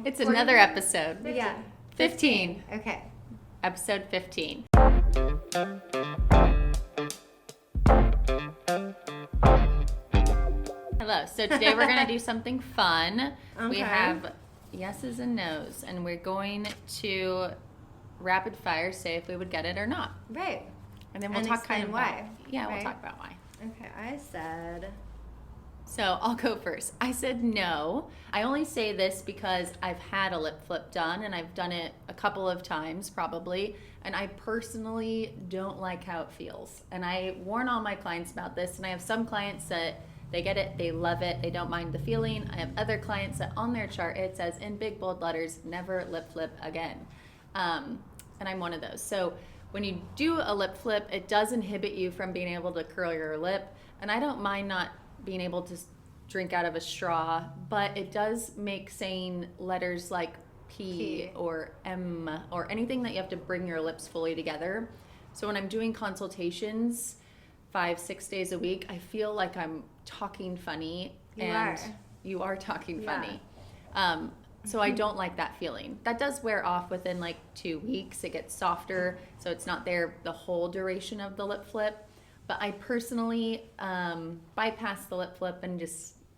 It's another episode. 15. Yeah. 15. Okay. Episode 15. Hello. So today we're going to do something fun. Okay. We have yeses and nos, and we're going to rapid fire say if we would get it or not. Right. And then we'll talk kind of why. Yeah, right? we'll talk about why. Okay, I said... So I'll go first. I said no. I only say this because I've had a lip flip done, and I've done it a couple of times probably, and I personally don't like how it feels. And I warn all my clients about this, and I have some clients that they get it, they love it, they don't mind the feeling. I have other clients that on their chart it says in big bold letters, never lip flip again. And I'm one of those. So when you do a lip flip, it does inhibit you from being able to curl your lip, and I don't mind not being able to drink out of a straw, but it does make saying letters like P or M or anything that you have to bring your lips fully together. So when I'm doing consultations 5-6 days a week, I feel like I'm talking funny. You are talking funny. So I don't like that feeling. That does wear off within like 2 weeks. It gets softer, so it's not there the whole duration of the lip flip. But I personally bypassed the lip flip and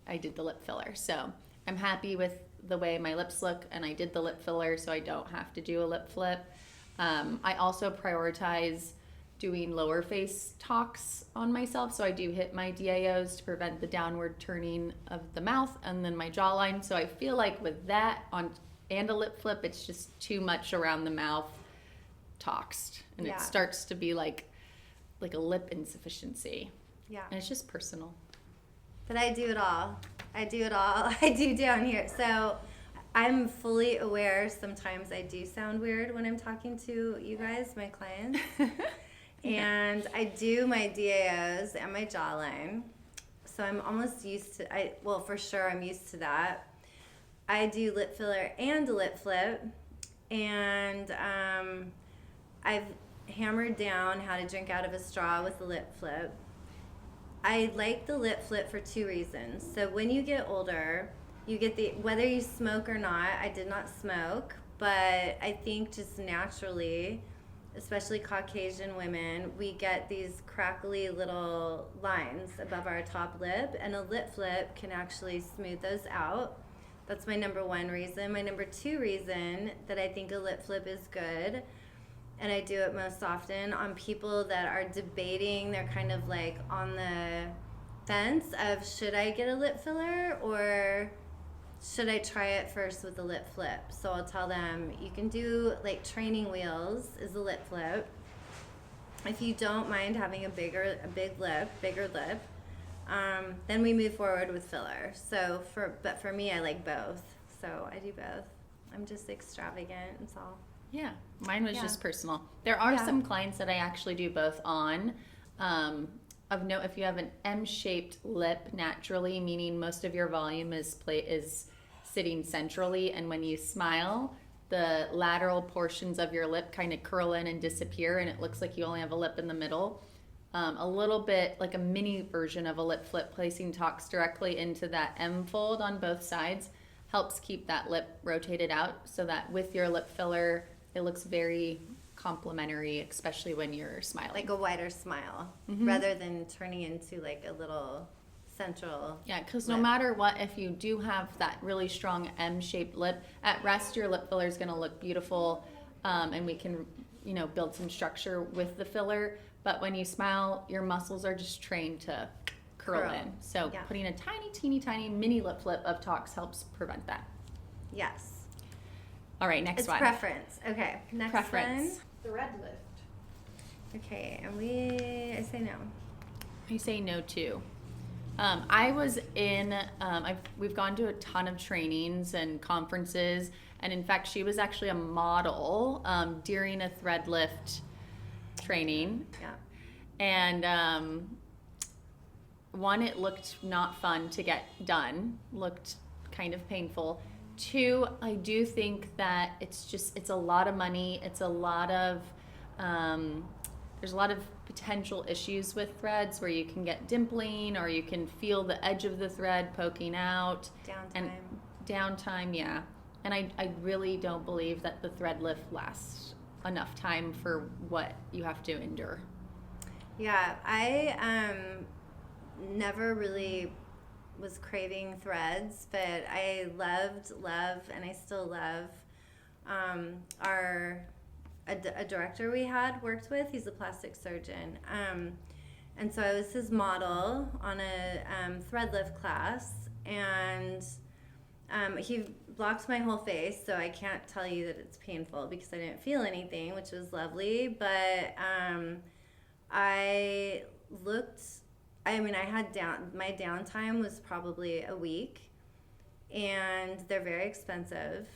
I did the lip filler. So I'm happy with the way my lips look, and I did the lip filler so I don't have to do a lip flip. I also prioritize doing lower face talks on myself. So I do hit my DAOs to prevent the downward turning of the mouth and then my jawline. So I feel like with that and a lip flip, it's just too much around the mouth talks. And it starts to be like a lip insufficiency. Yeah. And it's just personal. But I do it all. I do down here. So I'm fully aware sometimes I do sound weird when I'm talking to you guys, my clients. And I do my DAOs and my jawline. So I'm almost used to, for sure I'm used to that. I do lip filler and a lip flip. And I've hammered down how to drink out of a straw with the lip flip. I like the lip flip for 2 reasons. So when you get older, you get whether you smoke or not. I did not smoke, but I think just naturally, especially Caucasian women, we get these crackly little lines above our top lip, and a lip flip can actually smooth those out. That's my number 1 reason. My number 2 reason that I think a lip flip is good, and I do it most often on people that are debating, they're kind of like on the fence of should I get a lip filler or should I try it first with the lip flip. So I'll tell them you can do like training wheels is a lip flip. If you don't mind having a bigger lip, then we move forward with filler. So for me, I like both. So I do both. I'm just extravagant, that's all. Yeah, mine was just personal. There are some clients that I actually do both on. Of note, if you have an M-shaped lip naturally, meaning most of your volume is sitting centrally, and when you smile, the lateral portions of your lip kind of curl in and disappear, and it looks like you only have a lip in the middle. A little bit like a mini version of a lip flip, placing talks directly into that M fold on both sides helps keep that lip rotated out so that with your lip filler, it looks very complimentary, especially when you're smiling. Like a wider smile, rather than turning into like a little central. Yeah, because no matter what, if you do have that really strong M-shaped lip, at rest your lip filler is going to look beautiful, and we can, build some structure with the filler. But when you smile, your muscles are just trained to curl in. So putting a tiny, teeny, tiny mini lip flip of talks helps prevent that. Yes. All right, next one. It's preference. Okay, next preference. one. Thread lift. Okay, and I say no. I say no too. I was we've gone to a ton of trainings and conferences, and in fact, she was actually a model during a thread lift training. Yeah. And one, it looked not fun to get done, looked kind of painful. 2, I do think that it's a lot of money. It's a lot of, there's a lot of potential issues with threads where you can get dimpling or you can feel the edge of the thread poking out. Downtime. And downtime, yeah. And I really don't believe that the thread lift lasts enough time for what you have to endure. Yeah, I never really was craving threads, but I love, and I still love a director we had worked with. He's a plastic surgeon. And so I was his model on a thread lift class, and he blocked my whole face, so I can't tell you that it's painful because I didn't feel anything, which was lovely. But I had my downtime was probably a week, and they're very expensive,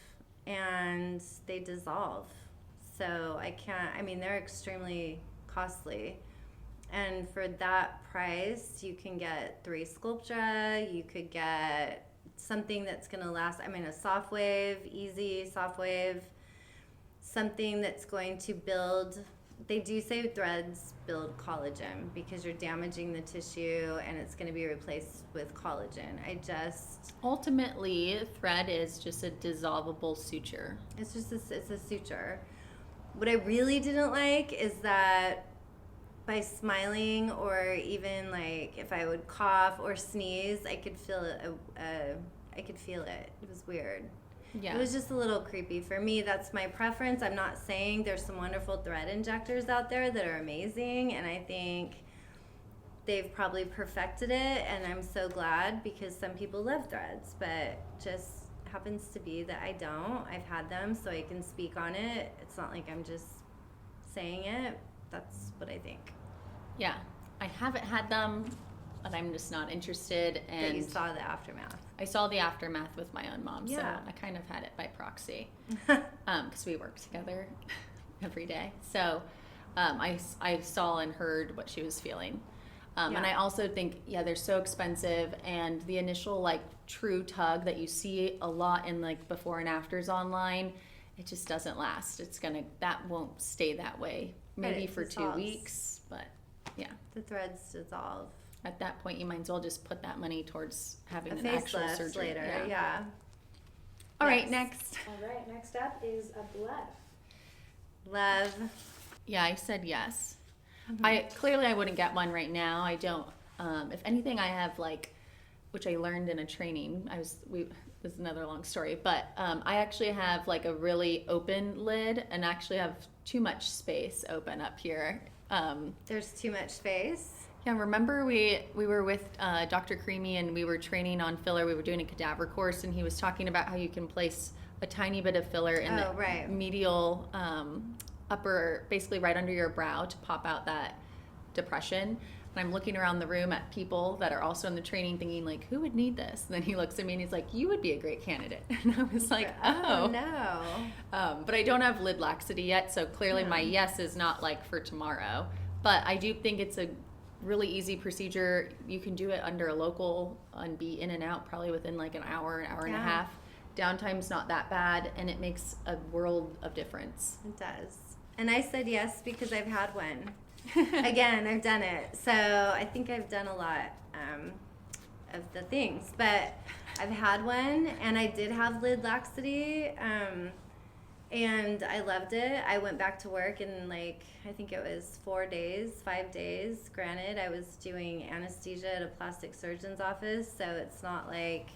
and they dissolve. So they're extremely costly. And for that price, you can get 3 Sculptra, you could get something that's going to last, a soft wave, easy soft wave, something that's going to build. They do say threads build collagen because you're damaging the tissue and it's going to be replaced with collagen. Ultimately, thread is just a dissolvable suture. It's a suture. What I really didn't like is that by smiling, or even like if I would cough or sneeze, I could feel it. It was weird. Yeah. It was just a little creepy for me. That's my preference. I'm not saying there's some wonderful thread injectors out there that are amazing, and I think they've probably perfected it, and I'm so glad because some people love threads, but just happens to be that I don't. I've had them, so I can speak on it. It's not like I'm just saying it. That's what I think. Yeah, I haven't had them, but I'm just not interested. And But you saw the aftermath. I saw the aftermath with my own mom, so Yeah. I kind of had it by proxy, because we work together every day. So I saw and heard what she was feeling. And I also think, they're so expensive, and the initial like true tug that you see a lot in like before and afters online, it just doesn't last. That won't stay that way. Maybe for dissolves. 2 weeks, but yeah. The threads dissolve. At that point, you might as well just put that money towards having A an actual facelift surgery later, yeah. All right, Yes. next. All right, next up is a bluff. Love. Yeah, I said yes. I wouldn't get one right now. I don't. If anything, I have which I learned in a training. This is another long story, but I actually have like a really open lid and actually have too much space open up here. There's too much space. Yeah, remember we were with Dr. Creamy and we were training on filler. We were doing a cadaver course, and he was talking about how you can place a tiny bit of filler in the medial upper, basically right under your brow to pop out that depression. And I'm looking around the room at people that are also in the training thinking like, who would need this? And then he looks at me and he's like, you would be a great candidate. And I was like, oh. No. But I don't have lid laxity yet, so clearly my yes is not like for tomorrow. But I do think it's a really easy procedure. You can do it under a local and be in and out probably within like an hour and a half. Downtime's not that bad, and it makes a world of difference. It does. And I said yes because I've had one. Again, I've done it. So I think I've done a lot of the things. But I've had one, and I did have lid laxity, and I loved it. I went back to work in I think it was 5 days. Granted, I was doing anesthesia at a plastic surgeon's office, so it's not like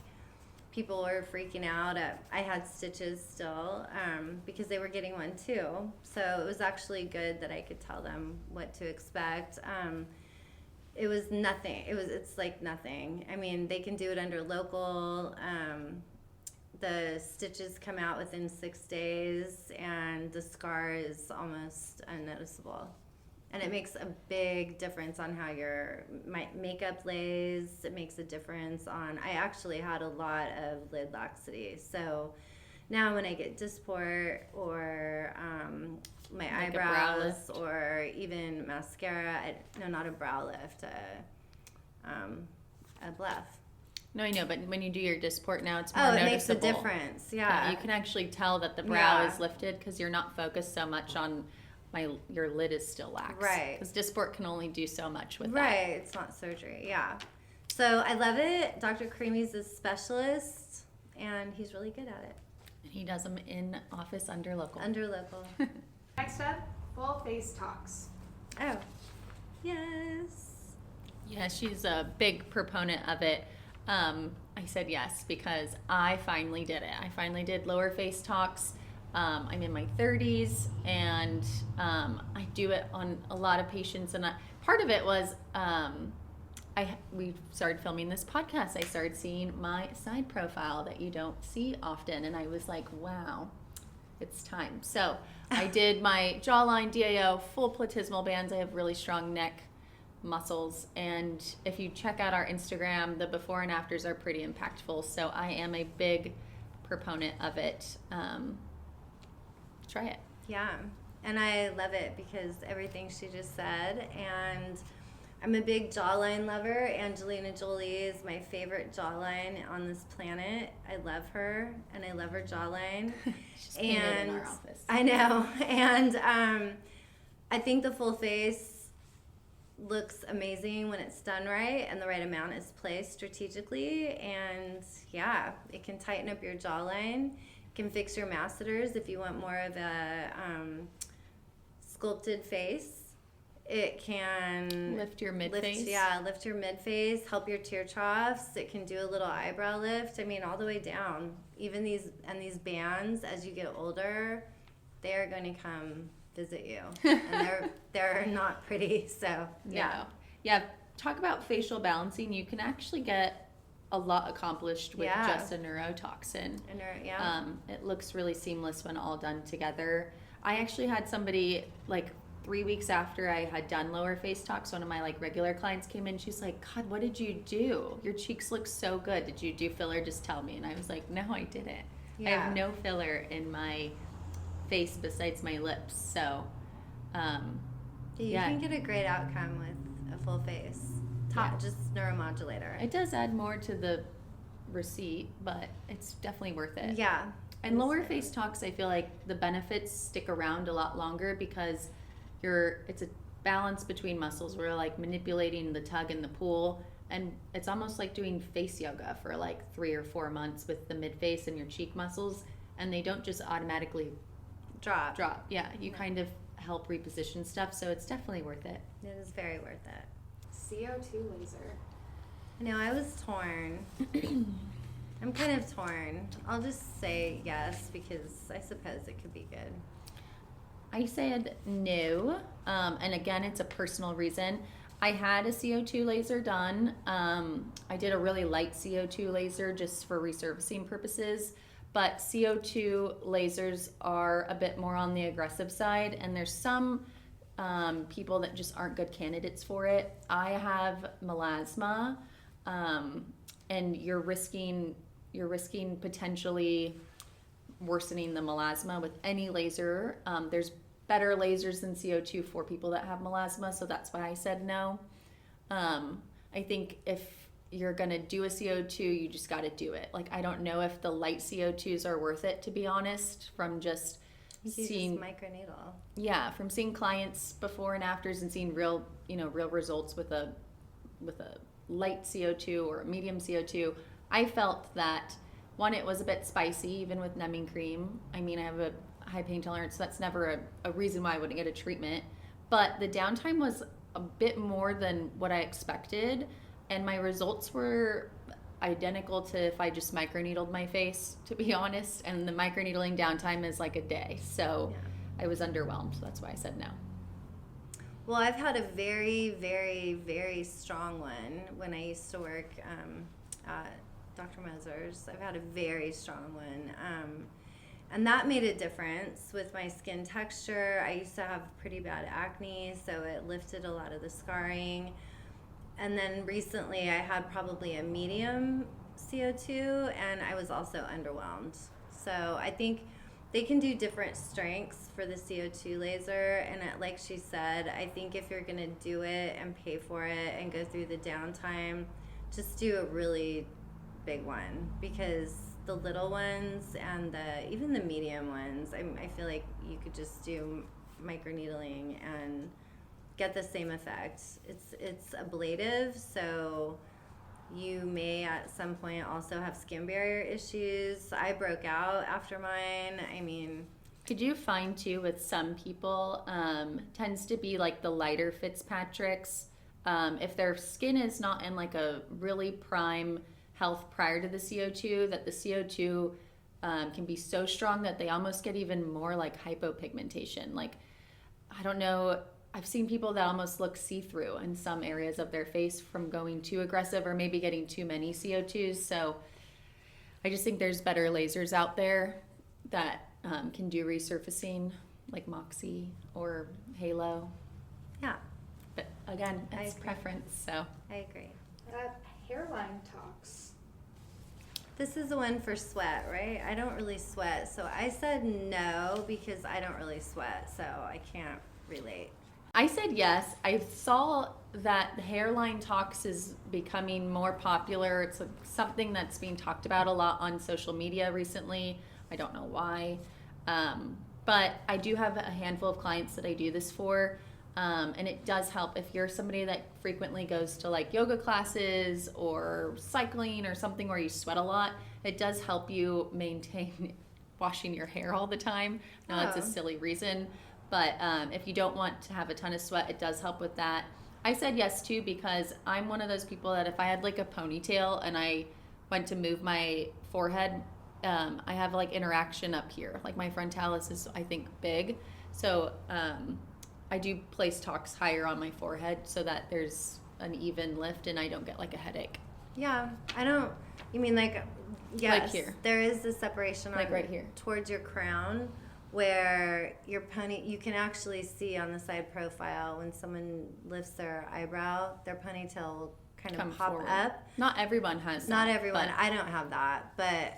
people were freaking out. I had stitches still because they were getting one too. So it was actually good that I could tell them what to expect. It was nothing. It's like nothing. I mean, they can do it under local. The stitches come out within 6 days, and the scar is almost unnoticeable. And it makes a big difference on how your makeup lays. It makes a difference on. I actually had a lot of lid laxity, so now when I get Dysport or my eyebrows or even mascara, not a brow lift, a bluff. No, I know, but when you do your Dysport now, it's more noticeable. noticeable. It makes a difference, yeah. You can actually tell that the brow is lifted because you're not focused so much on your lid is still lax. Right. Because Dysport can only do so much with that. Right, it's not surgery, yeah. So I love it. Dr. Creamy's a specialist, and he's really good at it. He does them in office under local. Under local. Next up, full face talks. Oh, yes. Yeah, she's a big proponent of it. I said yes because I finally did it. I finally did lower face talks. I'm in my 30s, and I do it on a lot of patients. And part of it was we started filming this podcast. I started seeing my side profile that you don't see often, and I was like, wow, it's time. So I did my jawline, DAO, full platysmal bands. I have really strong neck muscles, and if you check out our Instagram, the before and afters are pretty impactful. So I am a big proponent of it. Try it. Yeah, and I love it because everything she just said, and I'm a big jawline lover. Angelina Jolie is my favorite jawline on this planet. I love her, and I love her jawline. She's painted in our office. I know, and I think the full face looks amazing when it's done right and the right amount is placed strategically. And yeah, it can tighten up your jawline. It can fix your masseters if you want more of a sculpted face. It can lift your mid face. Lift your mid face, help your tear troughs. It can do a little eyebrow lift. I mean, all the way down. Even these bands, as you get older, they are going to come visit you, and they're not pretty. So yeah. Talk about facial balancing. You can actually get a lot accomplished with just a neurotoxin. It looks really seamless when all done together. I actually had somebody like 3 weeks after I had done lower face talks, one of my like regular clients came in. She's like, God, what did you do? Your cheeks look so good. Did you do filler? Just tell me. And I was like, no, I didn't. I have no filler in my face besides my lips. So you can get a great outcome with a full face just neuromodulator. It does add more to the receipt, but it's definitely worth it. Yeah. And lower face talks, I feel like the benefits stick around a lot longer because it's a balance between muscles. We're like manipulating the tug and the pull, and it's almost like doing face yoga for like 3 or 4 months with the mid face and your cheek muscles, and they don't just automatically drop. Yeah, you kind of help reposition stuff, so it's definitely worth it. It is very worth it. CO2 laser. No, I was torn. I'm kind of torn. I'll just say yes because I suppose it could be good. I said no, and again, it's a personal reason. I had a CO2 laser done. I did a really light CO2 laser just for resurfacing purposes, but CO2 lasers are a bit more on the aggressive side, and there's some people that just aren't good candidates for it. I have melasma, and you're risking potentially worsening the melasma with any laser. There's better lasers than CO2 for people that have melasma, so that's why I said no. I think if you're gonna do a CO2, you just gotta do it. Like, I don't know if the light CO2s are worth it, to be honest, from just seeing microneedle. Yeah, from seeing clients before and afters and seeing real results with a light CO2 or a medium CO2. I felt that, one, it was a bit spicy, even with numbing cream. I mean, I have a high pain tolerance, so that's never a reason why I wouldn't get a treatment. But the downtime was a bit more than what I expected, and my results were identical to if I just microneedled my face, to be honest. And the microneedling downtime is like a day, so I was underwhelmed. That's why I said no. Well, I've had a very, very, very strong one when I used to work at Dr. Moser's. I've had a very strong one. And that made a difference with my skin texture. I used to have pretty bad acne, so it lifted a lot of the scarring. And then recently I had probably a medium CO2, and I was also underwhelmed. So I think they can do different strengths for the CO2 laser. And like she said, I think if you're going to do it and pay for it and go through the downtime, just do a really big one, because the little ones and even the medium ones, I feel like you could just do microneedling and get the same effect. It's ablative, so You may at some point also have skin barrier issues. I broke out after mine. I mean, Could you find too with some people, tends to be like the lighter Fitzpatrick's. If their skin is not in like a really prime health prior to the CO2, that the CO2 can be so strong that they almost get even more like hypopigmentation. Like, I don't know, I've seen people that almost look see-through in some areas of their face from going too aggressive or maybe getting too many CO2s. So I just think there's better lasers out there that can do resurfacing, like Moxie or Halo. yeah, But again, I it's agree. preference. So I agree. Hairline talks. This is the one for sweat, right? I don't really sweat, so I said no because I don't really sweat, so I can't relate. I said yes. I saw that hairline tox is becoming more popular. It's something that's being talked about a lot on social media recently. I don't know why. But I do have a handful of clients that I do this for. And it does help if you're somebody that frequently goes to like yoga classes or cycling or something where you sweat a lot. It does help you maintain washing your hair all the time. Now that's a Oh. silly reason, but if you don't want to have a ton of sweat, it does help with that. I said yes too because I'm one of those people that if I had like a ponytail and I went to move my forehead, I have like interaction up here. Like my frontalis is, I think, big. So I do place tox higher on my forehead so that there's an even lift and I don't get like a headache. Yeah, I don't. You mean like, yes, Like here. there is a separation Like on, right here. towards your crown, where your you can actually see on the side profile when someone lifts their eyebrow, their ponytail will kind of Come pop forward. up. Not everyone has Not that, everyone. but I don't have that, but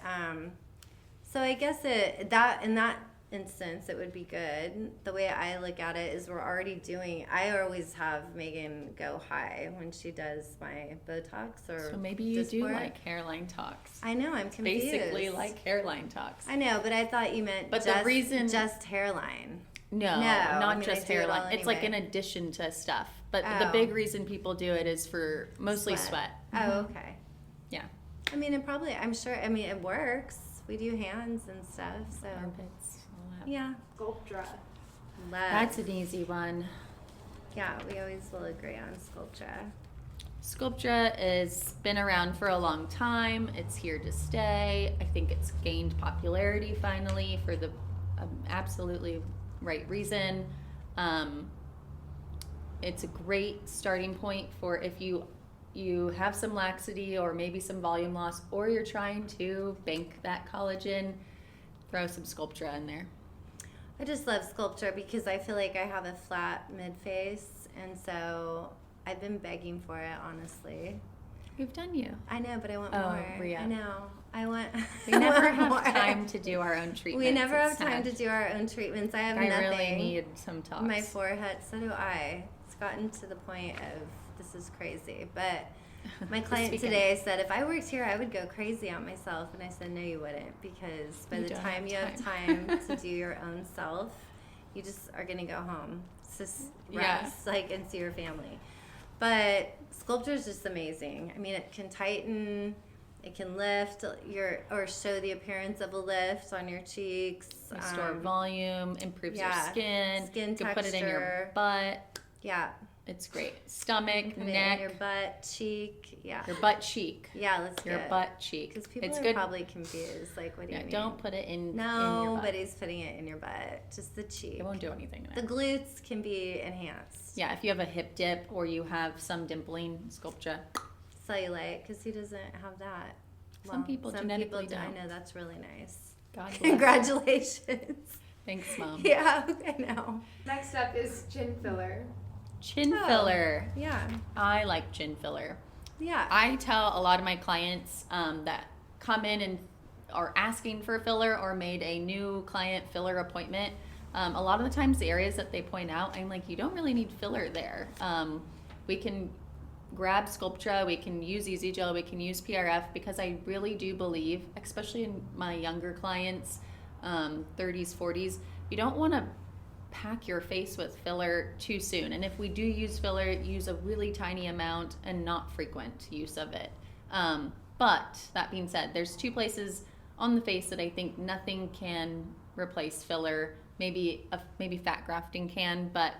so I guess that in that instance it would be good. The way I look at it is we're already doing. I always have Megan go high when she does my Botox or. so maybe you do Dysport. like hairline tox. I know, I'm confused. Basically like hairline tox. I know, but I thought you meant But the just, reason- just hairline. No, No, I not mean, just I do it all hairline. It's like in anyway. addition to stuff. But the Oh. big reason people do it is for mostly sweat. Oh, okay. Yeah. I mean, I'm sure, it works. We do hands and stuff, so. Armpits, all that. Yeah. Sculptra. That's an easy one. Yeah, we always will agree on Sculptra. Sculptra has been around for a long time. It's here to stay. I think it's gained popularity finally for the absolutely right reason. It's a great starting point for if you have some laxity or maybe some volume loss, or you're trying to bank that collagen, throw some Sculptra in there. I just love Sculptra because I feel like I have a flat mid face, and so I've been begging for it, honestly. We've done you. I know, but I want Oh, more. re-up. I know. I want. We I never want have more. time to do our own treatments. We never have It's time sad. to do our own treatments. I have I nothing. really need some talks. My forehead. So do I. It's gotten to the point of this is crazy. But my This client weekend. today said if I worked here, I would go crazy on myself, and I said no, you wouldn't, because by You the don't time have you have time to do your own self, you just are gonna go home, just Yeah. rest, like, and see your family. But Sculptra is just amazing. I mean, it can tighten, it can lift or show the appearance of a lift on your cheeks. Restore volume, improves yeah, your skin. skin You can put it in your texture. butt. Yeah, It's great. Stomach, put it neck, in your butt, cheek. Yeah, your butt cheek. yeah. Let's Your get butt cheek. because people It's are good. probably confused. Like, what do Yeah, you mean? don't put it in. No, in your butt. but he's putting it in your butt, just the cheek. It won't do anything. The glutes can be enhanced. Yeah, if you have a hip dip or you have some dimpling, Sculptra. Cellulite, because he doesn't have that. Some people genetically do. I don't. know, that's really nice. God bless. Congratulations. Thanks, Mom. Yeah, I know. Next up is chin filler. Chin Oh. filler. Yeah, I like chin filler. yeah. I tell a lot of my clients that come in and are asking for a filler or made a new client filler appointment. A lot of the times the areas that they point out, I'm like, you don't really need filler there. We can grab Sculptra, we can use Easy Gel, we can use PRF, because I really do believe, especially in my younger clients, 30s, 40s, you don't want to pack your face with filler too soon. And if we do use filler, use a really tiny amount and not frequent use of it. But that being said, there's two places on the face that I think nothing can replace filler. Maybe fat grafting can, but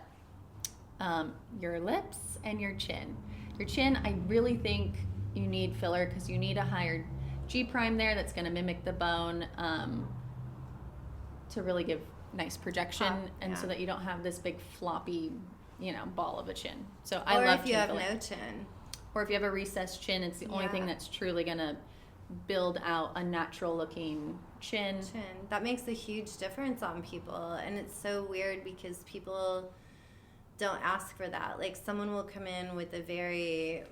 your lips and your chin. Your chin, I really think you need filler because you need a higher G prime there that's going to mimic the bone to really give nice projection, and so that you don't have this big floppy, ball of a chin. So I love if you chin have filler. no chin. Or if you have a recessed chin, it's the only thing that's truly going to build out a natural looking chin. That makes a huge difference on people, and it's so weird because people don't ask for that. Like, someone will come in with a very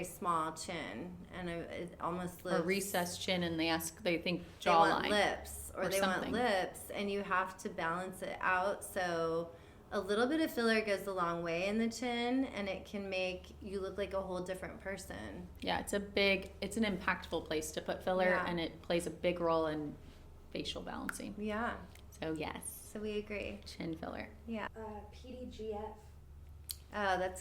small chin, and it almost looks... Or recessed chin, and they think they jawline. want lips, or they something. want lips, and you have to balance it out. So a little bit of filler goes a long way in the chin, and it can make you look like a whole different person. Yeah, it's an impactful place to put filler, and it plays a big role in facial balancing. Yeah. So yes. So we agree. Chin filler. Yeah. PDGF. Oh, that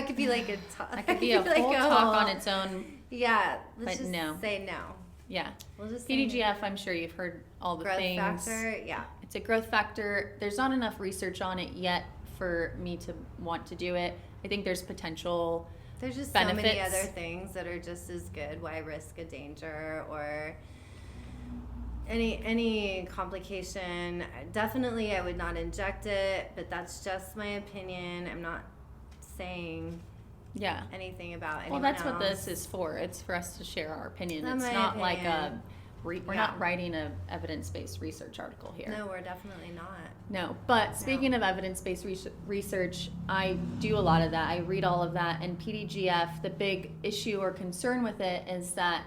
could be like a talk. That could be a whole talk on its own. Yeah. Let's But just no. say no. Yeah. We'll just say no. PDGF, I'm sure you've heard all the Growth things. factor, yeah. It's a growth factor. There's not enough research on it yet for me to want to do it. I think there's potential There's just benefits. so many other things that are just as good. Why risk a danger or any complication? Definitely, I would not inject it, but that's just my opinion. I'm not saying anything about anyone Well, that's else. what this is for. It's for us to share our opinion. Not It's my not like opinion. we're not writing a evidence-based research article here. No, we're definitely not. No, but speaking of evidence-based research, I do a lot of that. I read all of that, and PDGF, the big issue or concern with it is that,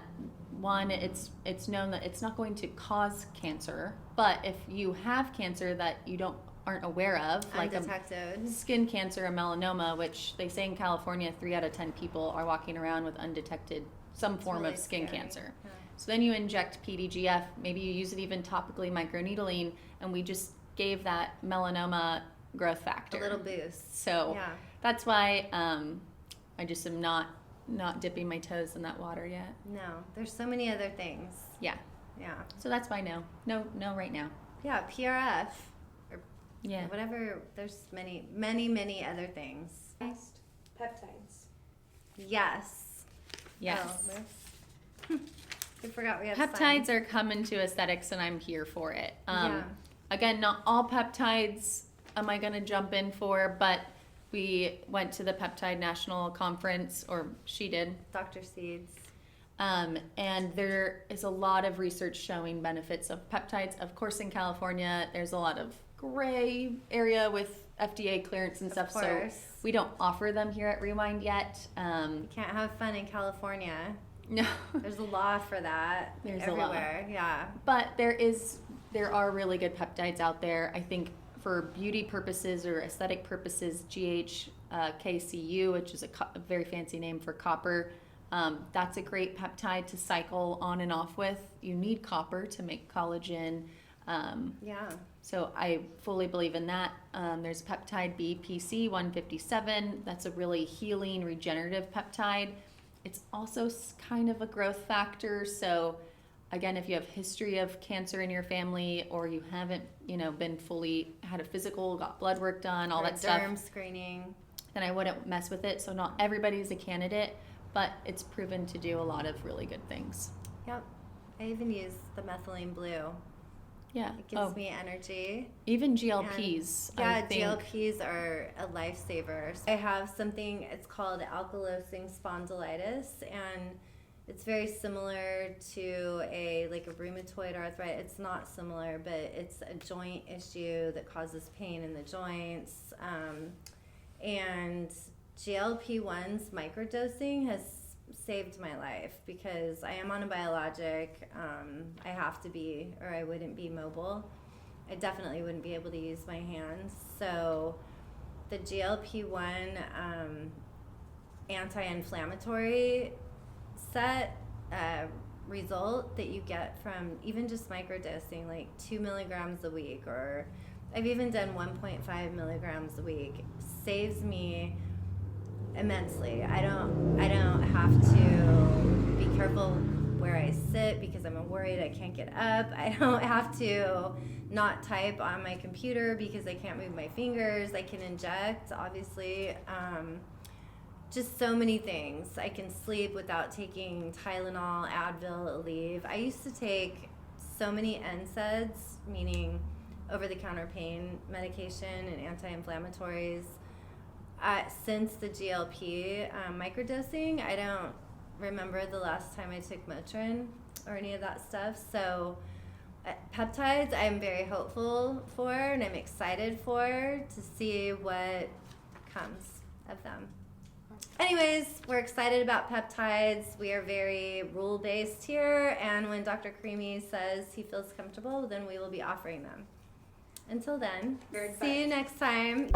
one, it's known that it's not going to cause cancer, but if you have cancer that you aren't aware of, like Undetected. skin cancer or melanoma, which they say in California 3 out of 10 people are walking around with undetected some form really of skin scary. cancer. Yeah. So then you inject PDGF, maybe you use it even topically microneedling, and we just gave that melanoma growth factor. A little boost. So that's why I just am not dipping my toes in that water yet. No, there's so many other things. Yeah. Yeah. So that's why no right now. Yeah, PRF or Yeah. whatever. There's many other things. Next, peptides. Yes. Yes. Oh, I forgot we have Peptides are coming to aesthetics, and I'm here for it. Yeah. Again, not all peptides am I going to jump in for, but we went to the Peptide National Conference, or she did, Dr. Seeds. and there is a lot of research showing benefits of peptides. Of course, in California, there's a lot of gray area with FDA clearance and stuff, so course. we don't offer them here at Rewind yet. You can't have fun in California. No. There's a law for that. There's a law. everywhere. Yeah. But there are really good peptides out there. I think for beauty purposes or aesthetic purposes, GHKCU, which is a very fancy name for copper, that's a great peptide to cycle on and off with. You need copper to make collagen. Yeah. So I fully believe in that. There's peptide B, PC157. That's a really healing, regenerative peptide. It's also kind of a growth factor. So again, if you have history of cancer in your family, or you haven't, been fully had a physical, got blood work done, all that stuff, Derm screening. then I wouldn't mess with it. So not everybody's a candidate, but it's proven to do a lot of really good things. Yep. I even use the methylene blue. Yeah. It gives me energy. Even GLPs. Yeah, I think. GLPs are a lifesaver. I have something, it's called ankylosing spondylitis, and it's very similar to a rheumatoid arthritis. It's not similar, but it's a joint issue that causes pain in the joints. And GLP-1's microdosing has saved my life because I am on a biologic. I have to be, or I wouldn't be mobile. I definitely wouldn't be able to use my hands. So the GLP-1 anti-inflammatory set result that you get from even just microdosing, like 2 milligrams a week, or I've even done 1.5 milligrams a week, saves me immensely. I don't have to be careful where I sit because I'm worried I can't get up. I don't have to not type on my computer because I can't move my fingers. I can inject, obviously. Just so many things. I can sleep without taking Tylenol, Advil, Aleve. I used to take so many NSAIDs, meaning over-the-counter pain medication and anti-inflammatories. Since the GLP microdosing, I don't remember the last time I took Motrin or any of that stuff. So peptides, I'm very hopeful for, and I'm excited for to see what comes of them. Anyways, we're excited about peptides. We are very rule-based here, and when Dr. Creamy says he feels comfortable, then we will be offering them. Until then, see you next time.